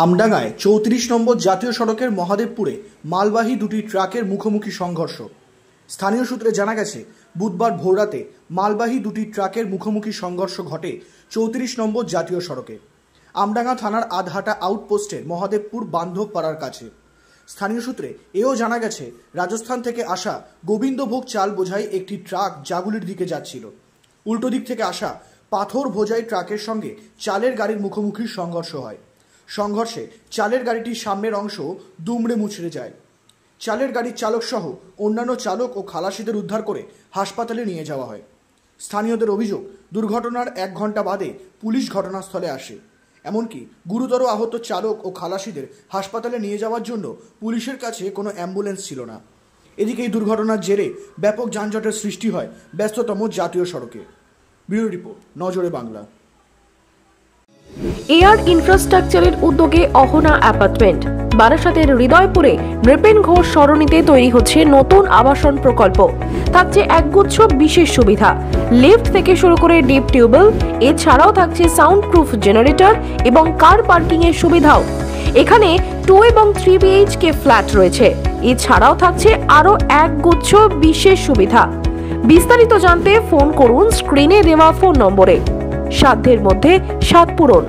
আমডাঙ্গায় ৩৪ নম্বর জাতীয় সড়কের মহাদেবপুরে মালবাহী দুটি ট্রাকের মুখোমুখি সংঘর্ষ। স্থানীয় সূত্রে জানা গেছে, বুধবার ভোররাতে মালবাহী দুটি ট্রাকের মুখোমুখি সংঘর্ষ ঘটে ৩৪ নম্বর জাতীয় সড়কে আমডাঙ্গা থানার আধহাটা আউটপোস্টের মহাদেবপুর বান্ধব পাড়ার কাছে। স্থানীয় সূত্রে এও জানা গেছে, রাজস্থান থেকে আসা গোবিন্দভোগ চাল বোঝাই একটি ট্রাক জাগুলির দিকে যাচ্ছিল। উল্টো দিক থেকে আসা পাথর বোঝাই ট্রাকের সঙ্গে চালের গাড়ির মুখোমুখি সংঘর্ষ হয়। সংঘর্ষে চালের গাড়িটির সামনের অংশ দুমড়ে মুচড়ে যায়। চালের গাড়ির চালক সহ অন্যান্য চালক ও খালাসিদের উদ্ধার করে হাসপাতালে নিয়ে যাওয়া হয়। স্থানীয়দের অভিযোগ, দুর্ঘটনার 1 ঘন্টা বাদে পুলিশ ঘটনাস্থলে আসে। এমনকি গুরুতর আহত চালক ও খালাসিদের হাসপাতালে নিয়ে যাওয়ার জন্য পুলিশের কাছে কোনো অ্যাম্বুলেন্স ছিল না। এদিকে এই দুর্ঘটনার জেরে ব্যাপক যানজটের সৃষ্টি হয় ব্যস্ততম জাতীয় সড়কে। ব্যুরো রিপোর্ট, নজরে বাংলা। এয়ার ইনফ্রাস্ট্রাকচারের উদ্যোগে অহনা অ্যাপার্টমেন্ট বারাসাতের হৃদয়পুরে নৃপেন ঘোষ সরণিতে তৈরি হচ্ছে নতুন আবাসন প্রকল্প। থাকছে একগুচ্ছ বিশেষ সুবিধা, লিফট থেকে শুরু করে ডিপ টিউবওয়েল, এছাড়াও থাকছে সাউন্ড প্রুফ জেনারেটর এবং কার পার্কিং এর সুবিধাও। এখানে 2 এবং 3 BHK ফ্ল্যাট রয়েছে। এছাড়াও থাকছে আরো একগুচ্ছ বিশেষ সুবিধা। বিস্তারিত জানতে ফোন করুন স্ক্রিনে দেওয়া ফোন নম্বরে। সাধ্যের মধ্যে স্বাদ পূরণ।